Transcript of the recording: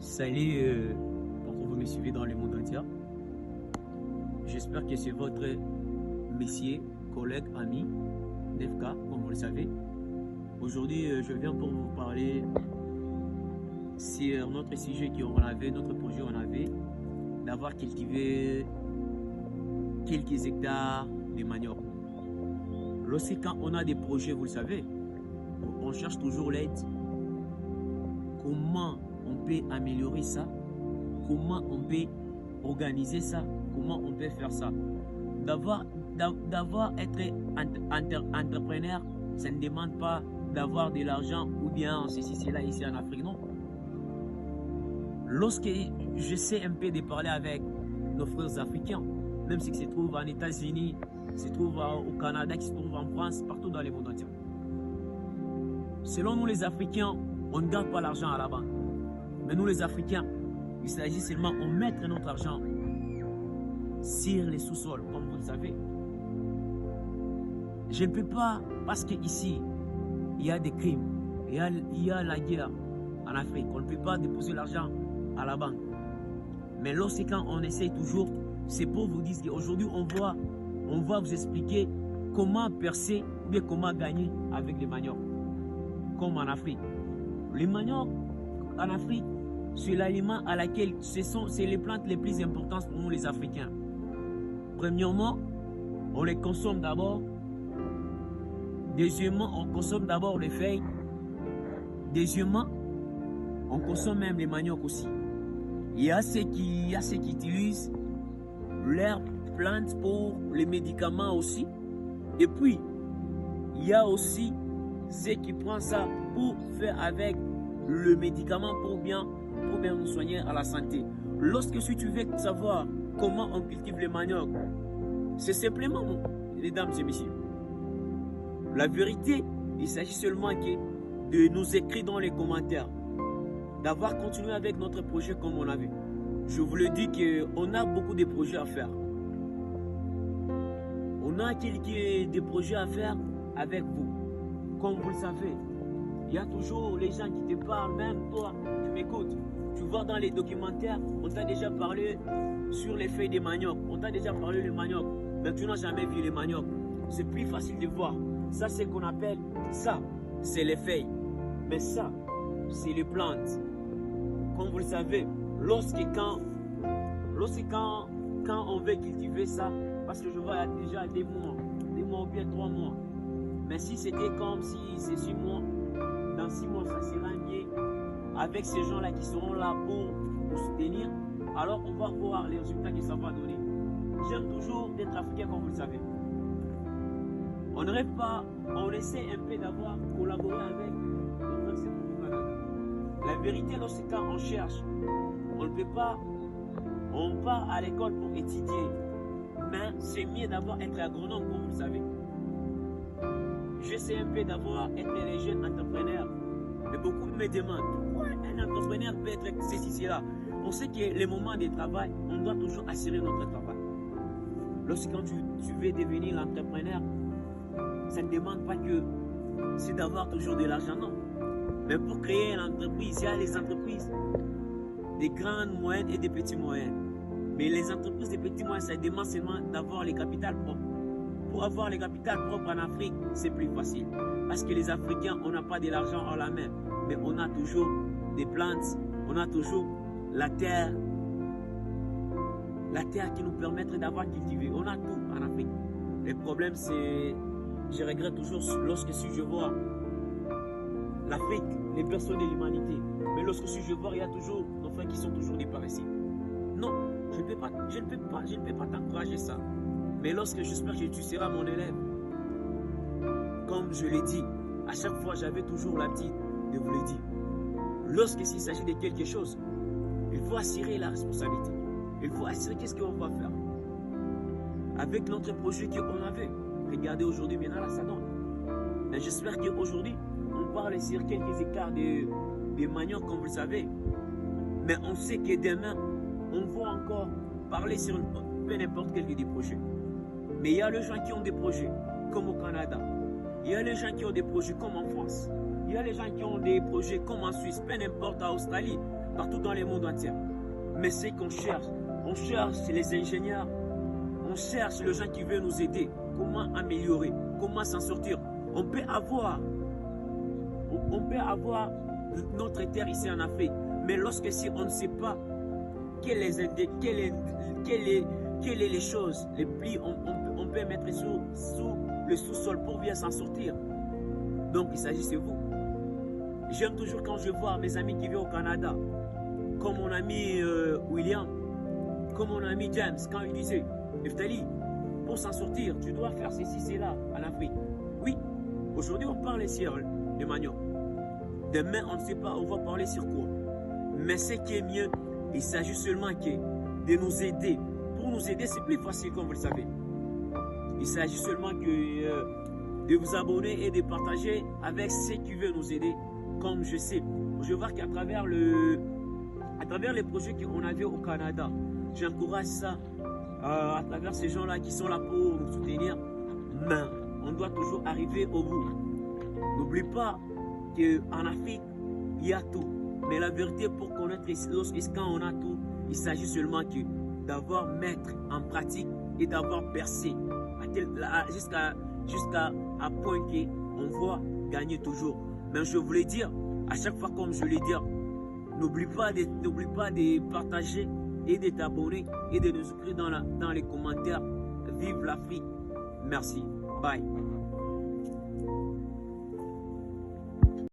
Salut, pour que vous me suivez dans le monde entier. J'espère que c'est votre messier, collègue, ami, Nefka, comme vous le savez. Aujourd'hui, je viens pour vous parler sur notre sujet qu'on avait, notre projet qu'on avait, d'avoir cultivé quelques hectares de manioc. Lorsque quand on a des projets, vous le savez, on cherche toujours l'aide. Comment on peut améliorer ça? Comment on peut organiser ça? Comment on peut faire ça? D'avoir être entrepreneur, ça ne demande pas d'avoir de l'argent ou bien ceci, cela ici en Afrique, non. Lorsque j'essaie un peu de parler avec nos frères africains, même ceux qui se trouvent en États-Unis, se trouvent au Canada, qui se trouvent en France, partout dans le monde entier. Selon nous les Africains, on ne garde pas l'argent à la banque. Mais nous les Africains, il s'agit seulement de mettre notre argent sur les sous-sols, comme vous le savez. Je ne peux pas, parce qu'ici, il y a des crimes, il y a la guerre en Afrique, on ne peut pas déposer l'argent à la banque. Mais lorsque quand on essaye toujours, c'est pour vous dire qu'aujourd'hui, on va vous expliquer comment percer ou bien comment gagner avec les maniocs, comme en Afrique. Les maniocs en Afrique, c'est l'aliment à laquelle c'est les plantes les plus importantes pour nous les Africains. Premièrement, on les consomme d'abord. Deuxièmement, on consomme d'abord les feuilles. Deuxièmement, on consomme même les maniocs aussi. Il y a ceux qui utilisent l'herbe plante pour les médicaments aussi. Et puis, il y a aussi ceux qui prennent ça pour faire avec le médicament pour bien nous soigner à la santé. Lorsque si tu veux savoir comment on cultive les maniocs, c'est simplement, mesdames et messieurs, la vérité, il s'agit seulement de nous écrire dans les commentaires, d'avoir continué avec notre projet comme on avait. Je vous le dis qu'on a beaucoup de projets à faire. On a des projets à faire avec vous. Comme vous le savez, il y a toujours les gens qui te parlent, même toi, tu m'écoutes. Tu vois dans les documentaires, on t'a déjà parlé sur les feuilles des maniocs. On t'a déjà parlé des maniocs, mais tu n'as jamais vu les maniocs. C'est plus facile de voir. Ça, c'est ce qu'on appelle, ça, c'est les feuilles. Mais ça, c'est les plantes. Comme vous le savez, quand on veut cultiver ça, parce que je vois déjà des mois ou bien 3 mois. Mais si c'était comme si c'est 6 mois, dans 6 mois, ça sera mieux. Avec ces gens-là qui seront là pour nous soutenir, alors on va voir les résultats que ça va donner. J'aime toujours d'être africain, comme vous le savez. On ne rêve pas, on essaie un peu d'avoir collaboré avec notre secteur du Canada. La vérité, lorsque on cherche, on ne peut pas, on part à l'école pour étudier. Mais c'est mieux d'avoir être agronome, comme vous le savez. J'essaie un peu d'avoir être les jeunes entrepreneurs. Mais beaucoup me demandent pourquoi un entrepreneur peut être ceci, là. On sait que les moments de travail, on doit toujours assurer notre travail. Lorsque tu veux devenir l'entrepreneur, ça ne demande pas que c'est d'avoir toujours de l'argent, non. Mais pour créer une entreprise, il y a les entreprises des grandes moyennes et des petites moyennes. Mais les entreprises des petits moyens, ça demande seulement d'avoir les capitales propres. Pour avoir les capitales propres en Afrique, c'est plus facile. Parce que les Africains, on n'a pas de l'argent en la main. Mais on a toujours des plantes, on a toujours la terre. La terre qui nous permet d'avoir cultivé. On a tout en Afrique. Le problème, c'est... Je regrette toujours lorsque si je vois l'Afrique, les personnes de l'humanité. Mais lorsque si je vois, il y a toujours nos frères qui sont toujours des paresseux. Non, je ne peux pas t'encourager ça. Mais lorsque j'espère que tu seras mon élève, comme je l'ai dit, à chaque fois j'avais toujours l'habitude de vous le dire. Lorsqu'il s'agit de quelque chose, il faut assurer la responsabilité. Il faut assurer qu'est-ce qu'on va faire. Avec notre projet qu'on avait, regardez aujourd'hui, maintenant là ça donne. Et j'espère qu'aujourd'hui, on parle sur quelques hectares de manioc, comme vous le savez. Mais on sait que demain, on va encore parler sur peu n'importe quel des projets. Mais il y a les gens qui ont des projets, comme au Canada. Il y a les gens qui ont des projets comme en France. Il y a les gens qui ont des projets comme en Suisse, peu n'importe, en Australie. partout dans le monde entier. Mais c'est qu'on cherche. On cherche les ingénieurs. On cherche les gens qui veulent nous aider. Comment améliorer, comment s'en sortir. On peut avoir notre terre ici en Afrique. Mais lorsque si on ne sait pas quelles les choses, les plis on peut mettre sous le sous-sol pour bien s'en sortir. Donc il s'agit de vous. J'aime toujours quand je vois mes amis qui vivent au Canada, comme mon ami William, comme mon ami James, quand il disait, Neftali, pour s'en sortir, tu dois faire ceci, cela en Afrique. Oui, aujourd'hui on parle sur le manioc. Demain on ne sait pas, on va parler sur quoi. Mais ce qui est mieux, il s'agit seulement de nous aider. Pour nous aider, c'est plus facile comme vous le savez. Il s'agit seulement de vous abonner et de partager avec ceux qui veulent nous aider. Comme je sais, je vois qu'à travers les projets qu'on avait au Canada, j'encourage ça à travers ces gens-là qui sont là pour nous soutenir. Mais on doit toujours arriver au bout. N'oublie pas qu'en Afrique, il y a tout. Mais la vérité, pour connaître quand on a tout, il s'agit seulement d'avoir mettre en pratique et d'avoir percé jusqu'à un point qu'on va gagner toujours. Mais je voulais dire, à chaque fois comme je l'ai dit, n'oublie pas de partager et de t'abonner et de nous écrire dans les commentaires. Vive l'Afrique. Merci. Bye.